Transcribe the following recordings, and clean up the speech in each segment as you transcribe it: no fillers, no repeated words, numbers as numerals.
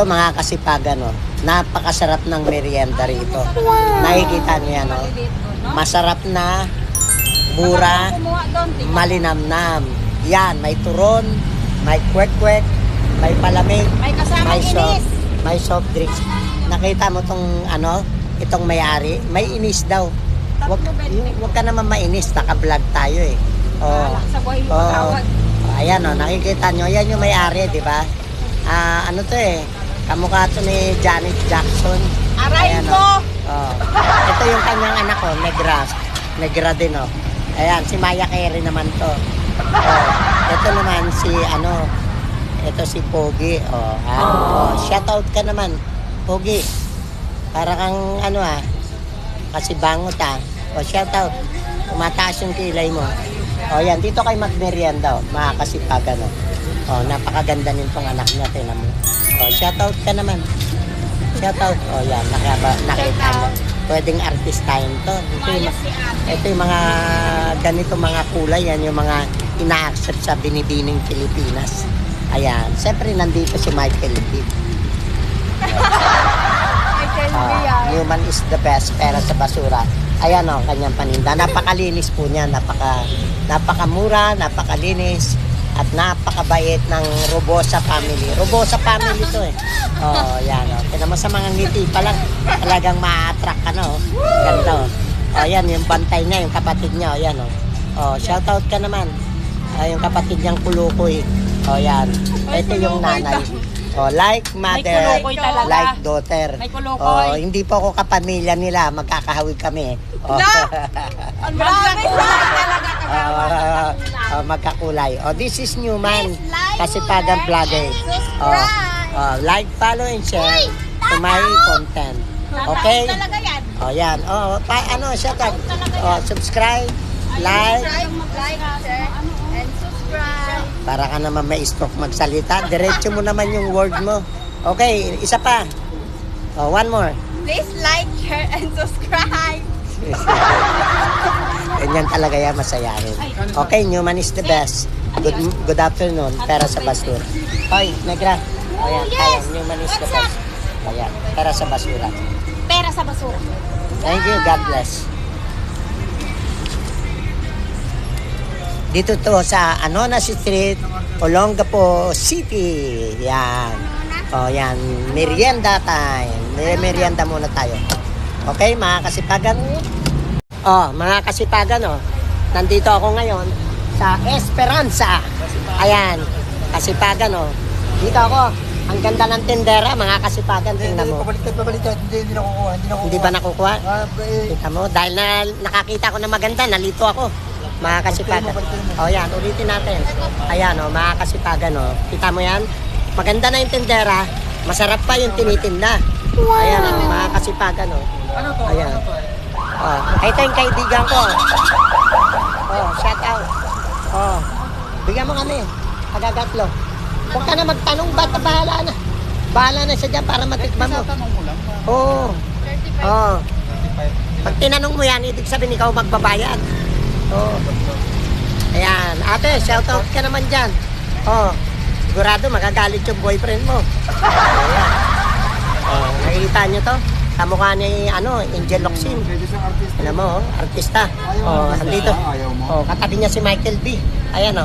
Ito mga kasipagan, no? Napakasarap ng merienda rito. Nakikita niyo yan, no? Masarap na, mura, malinamnam. Yan, may turon, may kwek-kwek, may palamig, May kasama inis. may soft drinks. Nakita mo tong ano, itong may-ari, may inis daw. Wag ka naman mainis, naka-vlog tayo eh. Oh. Sa buhay yung Oh. tawag. Ayan oh, nakikita nyo, yan yung may-ari, di ba? Ano to eh, kamukha to ni Janet Jackson. Aray Ayan, ko! Oh. Ito yung kanyang anak ko, Negra din oh. Ayan, si Maya Carey naman to. Oh. Ito naman si ano, ito si Pogi. Oh, oh, shout out ka naman, Pogi. Para kang ano kasi bangot O shout out. Umataas yung kilay mo. O yan, dito kay magmerienda mga kasipagan O, napakaganda nitong anak niya, tinan mo. O, shout out ka naman. Shout out. O yan, nakita mo. Pwedeng artistahin to. Ito yung mga ganito mga kulay, yan yung mga ina-accept sa binibining Pilipinas. Ayan, siyempre nandito si Michael B. Human is the best, pera sa basura. Ayan o, kanyang paninda. Napakalinis po niya, napakamura, napakalinis, at napakabait ng Robosa family. Robosa family to eh. Oh, yan o. Kaya naman sa mga ngiti pa lang, talagang ma-attract ka na o. Ganda o. O, yan, yung bantay niya, yung kapatid niya o, yan o. O, shout out ka naman. Yung kapatid niyang Kulukoy. O, yan. Ito yung nanay. Oh, like mother, like daughter. Oh, hindi po ako kapamilya nila, magkakahawig kami. Oh. Magkakulay. Oh, this is Newman, Kasipagan Vlogger. Oh, like, follow, and share to my content. Okay? Oh, yan. Oh, shout out. Oh, subscribe, like, share, and subscribe. para ka naman may stroke magsalita. Diretso mo naman yung word mo. Okay, isa pa. Oh, one more. Please like, share, and subscribe. Ganyan talaga yan, masayahin. Okay, Newman is the best. Good afternoon, pera sa basura. Hoy, Negra. Ayan, ayan, Newman is the best. Ayan, pera sa basura. Pera sa basura. Thank you, God bless. Dito to sa Anona Street, Olongapo City. Yan. O yan, merienda time. Merienda muna tayo. Okay, mga kasipagan. Mga kasipagan, nandito ako ngayon sa Esperanza. Ayan, kasipagan, Dito ako. Ang ganda ng tindera, mga kasipagan. Tingnan mo. Pabaliktad. Hindi nakukuha. Hindi ba nakukuha? Kita mo, dahil nakakita ko na maganda, nalito ako. Mga kasipagan. Yan, ulitin natin. Ayan, mga kasipagan, Kita mo yan? Maganda na yung tindera. Masarap pa yung tinitinda. Ayan, mga kasipagan, Ayan. Ito yung kaibigan ko. Shout out. Bigyan mo kami. Agagatlo. Huwag ka na magtanong, bata bahala na. Bahala na siya dyan para matikman mo. Oo. Pag tinanong mo yan, ibig sabihin ikaw magbabayad. Ayan. Ate, shout out ka naman dyan. Sigurado magagalit yung boyfriend mo. Ayan. Nakikita nyo to? Kamukha ni Angel Locsin. Alam mo, artista. Andito. Katabi niya si Michael B. Ayan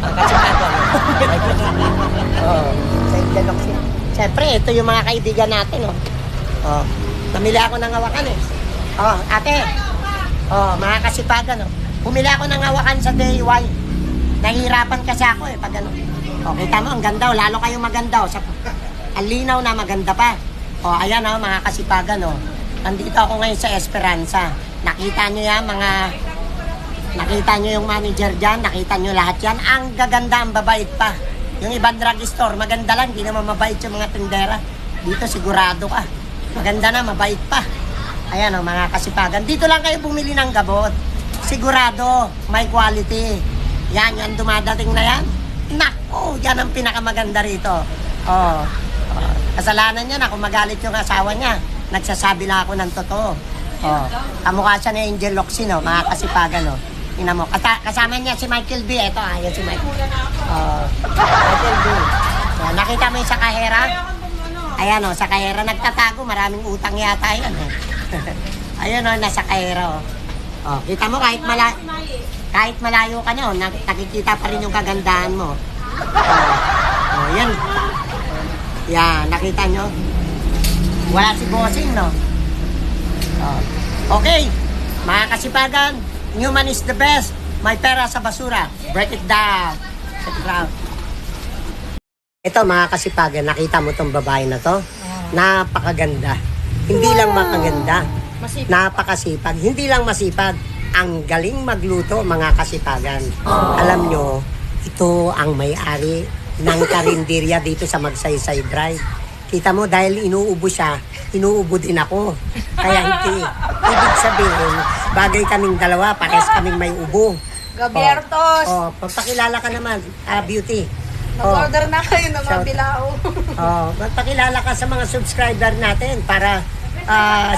kasi kato. Si Angel Locsin. Siyempre, ito yung mga kaibigan natin. Namili ako ng hawakan eh. Ate. Mga kasipagan. Bumili ako ng hawakan sa DIY. Nahihirapan kasi ako eh. Pag kita mo, ang ganda. Lalo kayong maganda. Ang linaw na maganda pa. Ayan mga kasipagan. Nandito ako ngayon sa Esperanza. Nakita nyo yan, nakita nyo yung manager dyan, nakita nyo lahat yan. Ang gaganda, ang babait pa. Yung ibang drugstore, maganda lang, di naman mabait yung mga tindera. Dito sigurado ka. Maganda na, mabait pa. Ayan mga kasipagan. Dito lang kayo bumili ng gamot. Sigurado, may quality. Yan, yung dumadating na yan. Naku, yan ang pinakamaganda rito. Kasalanan niya na kung magalit yung asawa niya. Nagsasabi lang ako ng totoo. Kamukha siya ni Angel Locsin, mga kasipagan. Tingnan mo. Kasama niya si Michael B. Ito, yan si Michael. Michael B. Nakita mo yung sa kahera? Ayan o, sa kahera nagtatago. Maraming utang yata yan. Ayan o, nasa kahera o. Oh, kita mo kahit malayo ka na, nakikita pa rin yung kagandahan mo. Oh, yan. Yan, nakita nyo? Wala si bossing, no? Oh. Okay, mga kasipagan, Newman is the best. May pera sa basura. Break it down. Check it out. Ito mga kasipagan, nakita mo tong babae na to? Napakaganda. Hindi lang makaganda. Napakasipag. Hindi lang masipag. Ang galing magluto mga kasipagan. Alam nyo, ito ang may-ari ng karinderya dito sa Magsaysay Drive. Kita mo, dahil inuubo siya, inuubo din ako. Kaya hindi. Ibig sabihin, bagay kaming dalawa, pares kaming may ubo. Gabiertos! Pagpakilala ka naman, beauty. Mag-order na kayo ng mga Shout- bilao. Magpakilala ka sa mga subscriber natin para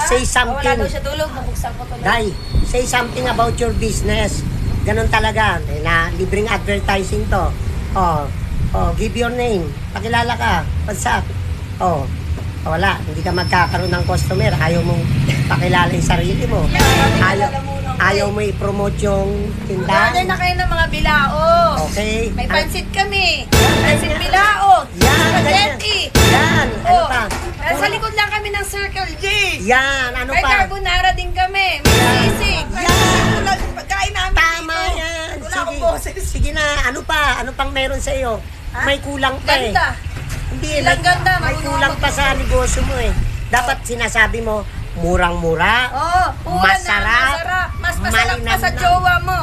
say Wala something. daw siya tulog, nabuksan ko tulog. Dai, say something about your business. Ganon talaga. Na libreng advertising to. Give your name. Pakilala ka. What's up? Wala. Hindi ka magkakaroon ng customer. Ayaw mong pakilala yung sarili mo. Ayaw mo i-promote yung tindahan. Order na kayo ng mga bilao. Okay. May pansit kami. Pansit bilao. Yan. Spaghetti. Yan. Ano pa? Sa likod lang kami ng Circle J. Yan. Ano May pa? carbonara din kami. May sisig. Yan. Pagkain namin Tama dito. yan. Wala Sige. akong boses. Sige na. Ano pa? Ano pang meron sa iyo? May kulang pa eh. Ganda. Hindi, Ilang ganda, may marunong kulang pa sa negosyo mo eh. Dapat sinasabi mo, murang-mura, Mura masarap, na, masarap. Mas masarap pa sa malinamnam. jowa mo.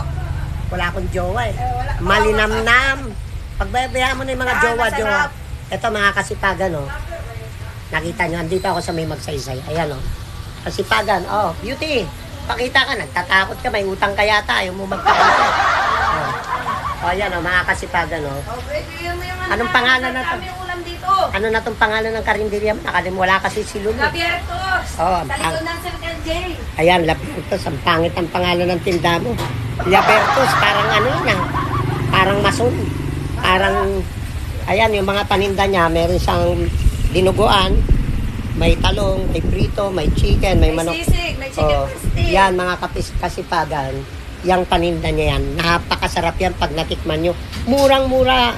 Wala akong jowa eh. wala. Malinamnam. Pagbabayaan mo na yung mga jowa-jowa. masarap. Ito mga kasipagan oh. Nakita nyo, andito ako sa may Magsaysay. Ayan oh. Kasipagan, beauty. Pakita ka, nagtatakot ka, may utang ka yata, ayaw mo magpakita. Ayan oh, mga kasipagan oh. Anong pangalan na to? Kami ulam dito. Ano na tong pangalan ng karinderya mo? Wala kasi si Lulu. Gabiertos. Oh, Sa likod ng Circle J. Ayan, Labertos. Ang pangit ang pangalan ng tinda mo. Labertos, parang ano na. Parang mason. Parang, ayan, yung mga paninda niya, meron siyang dinuguan, may talong, may prito, may chicken, may manok. sisig, may chicken pastil. Yan, mga kasipagan. Yang paninda niya yan. Napakasarap yan pag natikman nyo. Murang-mura.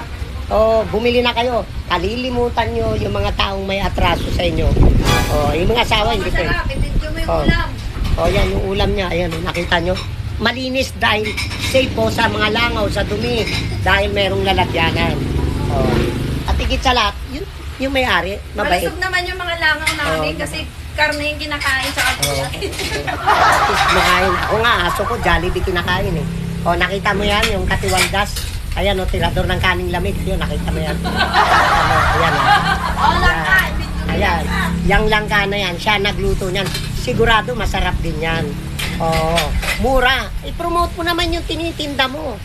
Bumili na kayo. Kalilimutan nyo yung mga taong may atraso sa inyo. Yung mga asawa, hindi kayo. Masarap, itindyo mo yung ulam. Yan yung ulam niya. Ayan, nakita nyo. Malinis dahil safe po sa mga langaw, sa dumi. Dahil merong lalagyanan. At higit sa lahat, yung may-ari, mabait. Malusog naman yung mga langaw namin kasi karne yung kinakain sa kapulat. Kumakain. Ako nga, aso ko, Jollibee kinakain eh. Nakita mo yan, yung katiwaldas. Ayan, tirador ng kaning lamig. Yun, nakita mo yan. Ayan, Langka. Ayan, yung langka na yan, siya nagluto niyan. Sigurado, masarap din yan. Mura. I-promote mo naman yung tinitinda mo.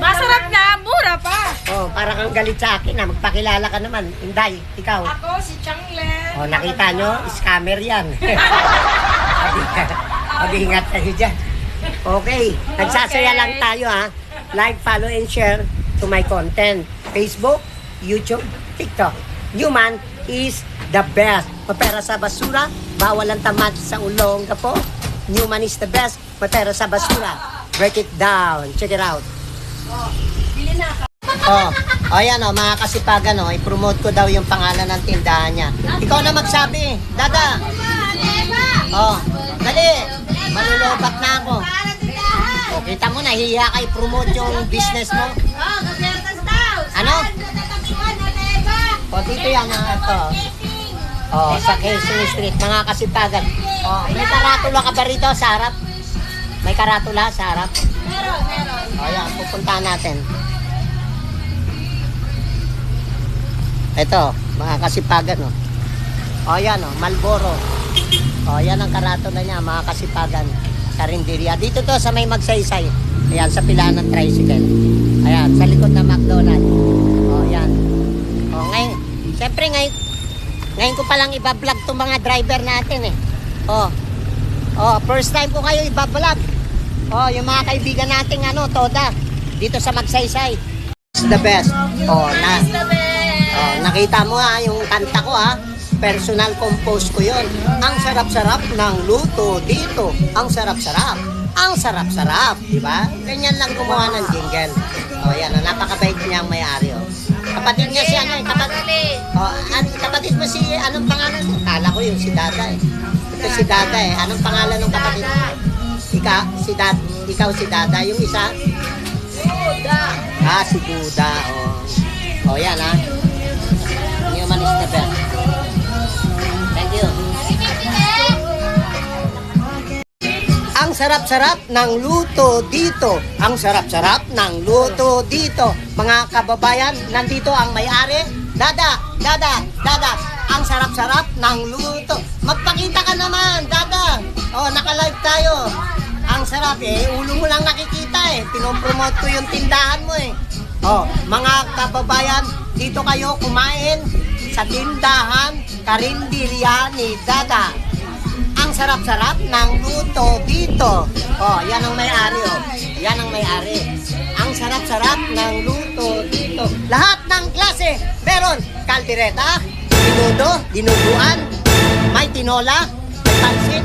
Masarap na, mura pa. Para kang galit sa akin na magpakilala ka naman. Inday, ikaw. Ako si Changlen. Nakita nyo, scammer yan. Mag-ingat kayo dyan. Okay, nagsasaya lang tayo ha. Like, follow, and share to my content. Facebook, YouTube, TikTok. Newman is the best. Mapera sa basura, bawal ang tamad sa ulong po. Newman is the best. Mapera sa basura. Break it down. Check it out. Bili na ako. Ayan mga kasipagan i-promote ko daw yung pangalan ng tindahan niya. Ikaw na magsabi, Dada. Dali. Malulobat na ako. Kita mo, nahihiya ka i-promote yung business mo. Gabiertos daw. Ano? Dito yan ito. Sa Quezon Street, mga kasipagan. May karatula ka ba rito sa harap? May karatula sa harap? Meron. Ayan, pupuntahan natin. Ito, mga kasipagan Ayan Malboro. Yan ang karatula niya, mga kasipagan. Karinderya. Dito to sa may Magsaysay. Ayan, sa pilaan ng tricycle. Ayan, sa likod ng McDonald's. Ayan. Ngayon, siyempre ngayon ko palang ibablog itong mga driver natin eh. First time ko kayo ibablog. Yung mga kaibigan nating Toda. Dito sa Magsaysay. It's the best. The best. Nakita mo yung kanta ko personal compose ko yon. Ang sarap-sarap ng luto dito. Ang sarap-sarap. Ang sarap-sarap. Diba? Ganyan lang gumawa ng jingle. O yan, napakabait niya ang may-ari. Oh. Kapatid niya si ano, kapatid mo si, anong pangalan mo? Kala ko yung si Dada eh. Ito si Dada eh. Anong pangalan ng kapatid mo? Ikaw si Dada. Yung isa? Duda. Si Duda. O yan ha. Human is the best. Thank you. Ang sarap-sarap ng luto dito. Ang sarap-sarap ng luto dito. Mga kababayan, nandito ang may-ari. Dada. Ang sarap-sarap ng luto. Magpakita ka naman, Dada. Naka-live tayo. Ang sarap ulo mo lang nakikita Pinopromote ko yung tindahan mo mga kababayan, dito kayo kumain sa tindahan Karinderya ni Dada. Ang sarap-sarap ng luto dito. Yan ang may-ari Yan ang may-ari. Ang sarap-sarap ng luto dito. Lahat ng klase. Meron kaldereta, dinudo, dinuguan, may tinola, may pansit.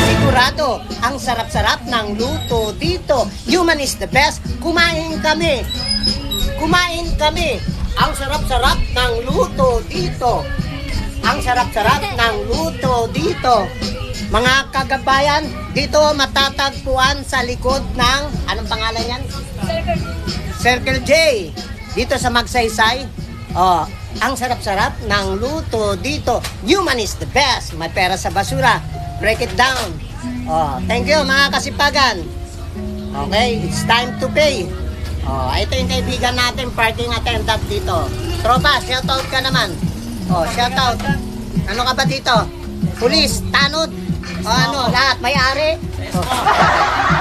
Sigurado, ang sarap-sarap ng luto dito. Human is the best. Kumain kami. Ang sarap-sarap ng luto dito. Ang sarap-sarap ng luto dito. Mga kagabayan, dito matatagpuan sa likod ng, anong pangalan yan? Circle J. Dito sa Magsaysay. Ang sarap-sarap ng luto dito. Human is the best. May pera sa basura. Break it down. Thank you mga kasipagan. Okay, it's time to pay. Ito yung kaibigan natin, parking attendant dito. Tropa, shoutout ka naman. Shoutout. Ano ka ba dito? Pulis, tanod. Lahat, may-ari.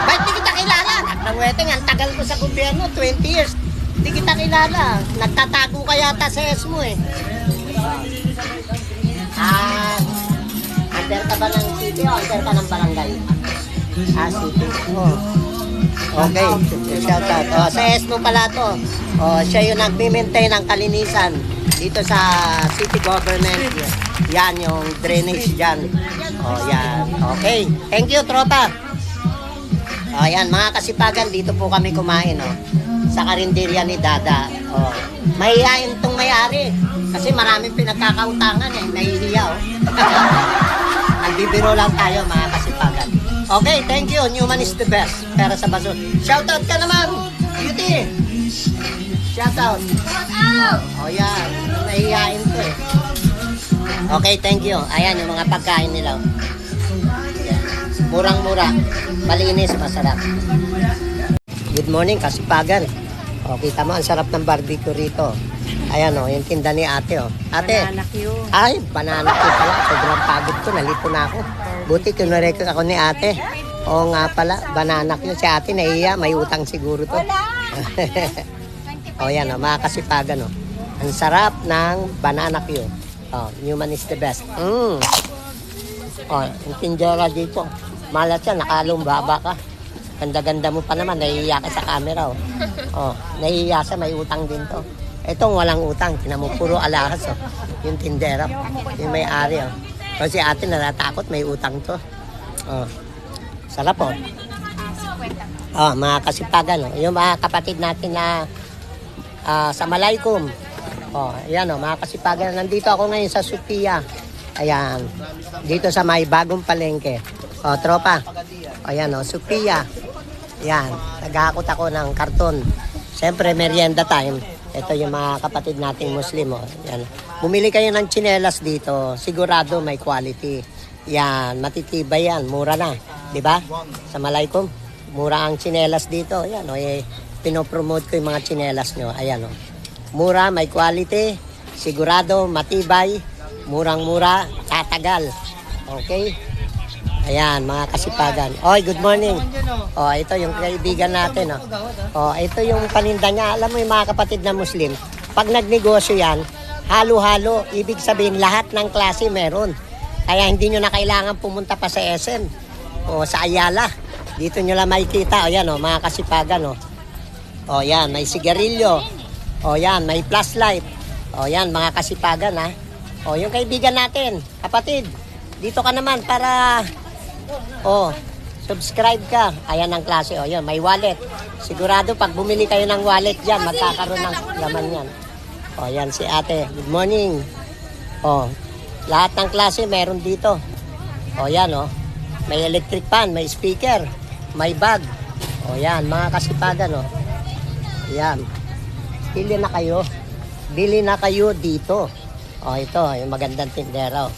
Ba't di kita kilala? Nangweteng, ang tagal ko sa gobyerno, 20 years. Di kita kilala. Nagtatago ka yata sa S mo Under ka ba ng city o under ka ng barangay? City. Okay, shout out. Sa S mo pala to. Siya yung nag-maintain ng kalinisan dito sa city government. Yan yung drainage dyan. Yan. Okay. Thank you, tropa. Yan, mga kasipagan, dito po kami kumain, sa Karinderya ni Dada. Mahihayin tong may-ari. Kasi maraming pinagkakautangan, nahihiya, Nagbibiro lang tayo, mga kasipagan. Okay, thank you. Human is the best. Pera sa basura. Shoutout ka naman, Beauty. Shoutout. Yan. Nahihiyain to Okay, thank you. Ayan, yung mga pagkain nila. Murang-mura. Malinis, masarap. Good morning, kasipagan. Kita mo, ang sarap ng barbecue rito. Ayan yung tinda ni ate Ate. Banana Q. Ay, banana Q pala. Sobrang pagod ko, nalito na ako. Buti kinurek ako ni ate. Oo nga pala, banana Q. Si ate naiya, may utang siguro to. Yan mga kasipagan Ang sarap ng banana Q. Human is the best. Yung tindera dito. Malat yan, nakalumbaba ka. Ganda-ganda mo pa naman, nahihiya ka sa camera nahihiya siya, may utang din to. Itong walang utang, tinamo puro alahas yung tindera, yung may-ari Kasi ate natatakot, may utang to. Sarap mga kasipagan yung mga kapatid natin na sa Malaykum. Ayan mga kasipagan, nandito ako ngayon sa Sophia. Ayan, dito sa may bagong palengke. Tropa. Ayan Sophia. Ayan, naghahakot ako ng karton. Siyempre, merienda time. Ito yung mga kapatid nating Muslim. Yan. Bumili kayo ng tsinelas dito. Sigurado may quality. Yan, matitibay yan. Mura na. Diba? Sa Malaykum, mura ang tsinelas dito. Yan, pinopromote ko yung mga tsinelas nyo. Ayan, mura, may quality. Sigurado, matibay. Murang-mura, tatagal. Okay? Ayan, mga kasipagan. Good morning. Ito yung kaibigan natin. Ito yung paninda niya. Alam mo yung mga kapatid na Muslim, pag nagnegosyo yan, halo-halo, ibig sabihin lahat ng klase meron. Kaya hindi nyo na kailangan pumunta pa sa SM o sa Ayala. Dito nyo lang makikita. Yan, mga kasipagan. Yan, may sigarilyo. Yan, may flashlight. Yan, mga kasipagan, O, yung kaibigan natin, kapatid, dito ka naman para, subscribe ka. Ayan ang klase, o, yun, may wallet. Sigurado, pag bumili kayo ng wallet dyan, magkakaroon ng laman yan. O, yan si ate. Good morning. O, lahat ng klase meron dito. O, yan, o. May electric fan, may speaker, may bag. O, yan, mga kasipagan, o. Yan. Bili na kayo. Bili na kayo dito. O, ito, yung magandang tindera, o.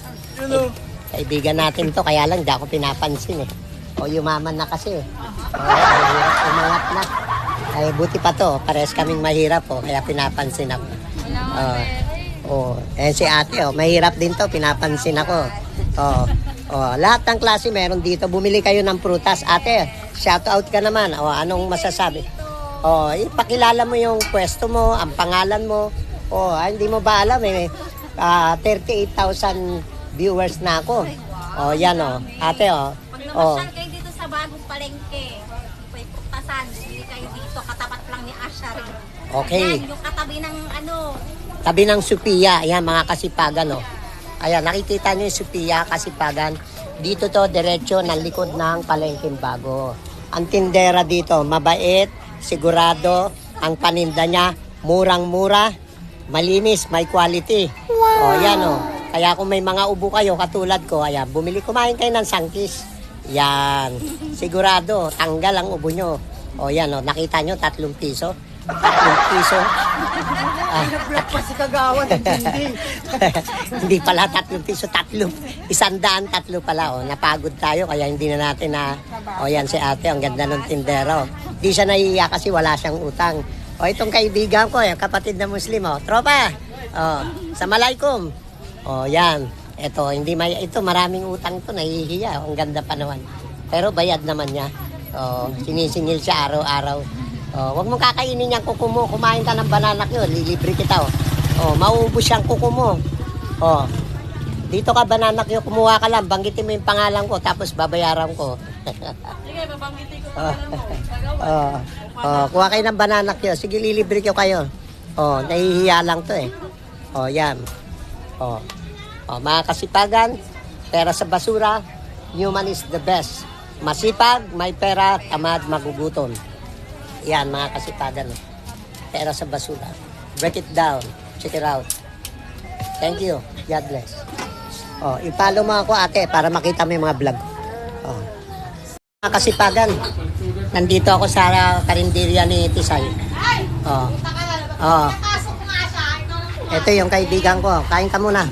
Kaibigan natin to, kaya lang di ako pinapansin, eh. O, yumaman na kasi, eh. O, umangat na. Ay, buti pa to. Pares kaming mahirap, o. Kaya pinapansin ako. Si ate, mahirap din to, pinapansin ako. Lahat ng klase meron dito. Bumili kayo ng prutas. Ate, shout out ka naman. Anong masasabi? Ipakilala mo yung pwesto mo, ang pangalan mo. Hindi mo ba alam, 38,000 viewers na ako. Yan, ate, Pag namasyal kayo dito sa bagong palengke, may putasan, hindi kayo dito, katapat lang ni Ashari. Okay. Yan, yung katabi ng Tabi ng Sophia, ayan mga kasipagan, Ayan, nakikita niyo yung Sophia, kasipagan. Dito to, diretso, ng likod ng palengkeng bago. Ang tindera dito, mabait, sigurado, ang paninda niya, murang-mura, malinis, may quality. Yan, Kaya kung may mga ubo kayo, katulad ko, ayan, kumain kayo ng sangkis. Yan, sigurado, tanggal ang ubo nyo. Yan, nakita nyo, 3 piso. 3 piso. Nag-vlog pa si Kagawan, hindi. Hindi pala 3 piso, 100 pala. Napagod tayo kaya hindi na natin na yan si ate, ang ganda ng tindero. Di siya nahihiya kasi wala siyang utang. Itong kaibigan ko, kapatid na Muslim, tropa. Assalamualaikum. Yan. Ito maraming utang to, nahihiya. Ang ganda pa naman. Pero bayad naman niya. Sinisingil siya araw-araw. Huwag mong kakainin yung kuko mo. Kumain ka ng banana yun. Lilibre kita. Mauubos yung kuko mo. Dito ka banana yun. Kumuha ka lang. Banggitin mo yung pangalan ko. Tapos babayaran ko. Sige, babanggitin ko pangalan mo. Kuha kayo ng banana yun. Sige, lilibre ko kayo. Nahihiya lang to eh. Yan. Mga kasipagan, pera sa basura, human is the best. Masipag, may pera, tamad, magugutom. Yan, mga kasipagan. Pera sa basura. Break it down. Check it out. Thank you. God bless. I-follow mo ako, ate, para makita mo yung mga vlog. Mga kasipagan, nandito ako sa karinderya ni Tisay. Ito yung kaibigan ko. Kain ka muna.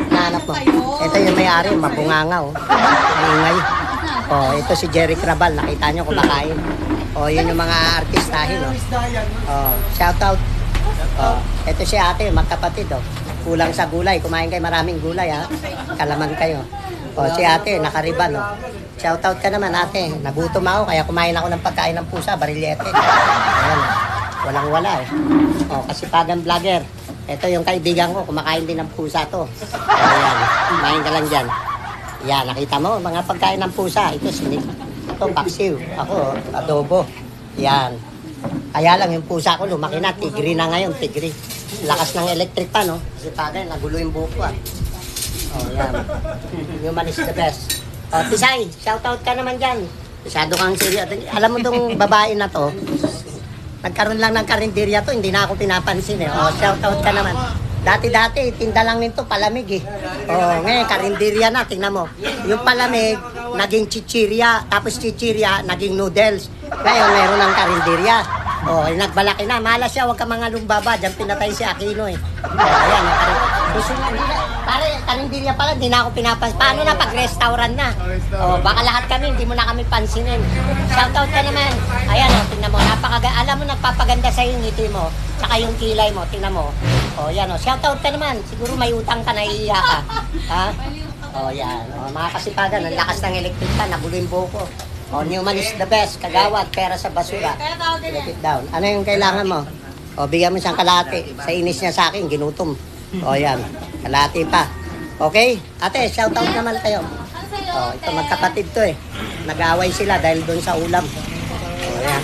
Nahanap mo. Ito yung may-ari, mabungangaw. Maingay. Ito si Jerry Crabal. Nakita nyo kumakain. Yun yung mga artistahin. Shout out. Ito si ate, magkapatid. Kulang sa gulay. Kumain kayo maraming gulay, ha. Kalaman kayo. Si ate, nakariban. Shout out ka naman, ate. Nagutom ako, kaya kumain ako ng pagkain ng pusa, barilyete. Ayan. Walang-wala, Kasipagan vlogger. Ito yung kaibigan ko, kumakain din ng pusa to. Ayan, kumain ka lang dyan. Yan, nakita mo, mga pagkain ng pusa. Ito, sinig. Ito, paksiw. Ako, adobo. Yan. Kaya lang, yung pusa ko, lumaki na. Tigri na ngayon, tigri. Lakas ng electric pa, Kasi tagay, nagulo yung buko, yan. Human is the best. Tisay, shoutout ka naman dyan. Masyado kang serious. Alam mo tong babae na to, nagkaroon lang ng karinderya to, hindi na ako pinapansin, shoutout ka naman. Dati-dati, tinda lang nito, palamig, ngayon, karinderya na, tingnan mo. Yung palamig, naging chichirya, tapos chichirya, naging noodles. Ngayon, meron ng karinderya. Nagbalaki na. Malas siya, huwag ka mga lumbaba. Diyan pinatay si Aquino, Ayan, pare, karinderya pala, hindi na ako pinapansin. Paano na pag-restaurant na? Baka lahat kami, hindi mo na kami pansinin. Shoutout ka naman. Ayan, tingnan mo, alam mo, nagpapaganda sa yung ngiti mo, tsaka yung kilay mo, tingnan mo. Yan, shoutout ka naman. Siguro may utang ka, naiiya ka. Ha? Yan. Mga kasipagan, ang lakas ng electric fan, nagulo yung buko. Newman is the best. Kagawad, pera sa basura. Break it down. Ano yung kailangan mo? Bigyan mo siyang kalahati. Sa inis niya sa akin, ginutom. Yan. Kalahati pa. Okay? Ate, shoutout naman kayo. Ito magkapatid to Nag-away sila dahil doon sa ulam. Yan.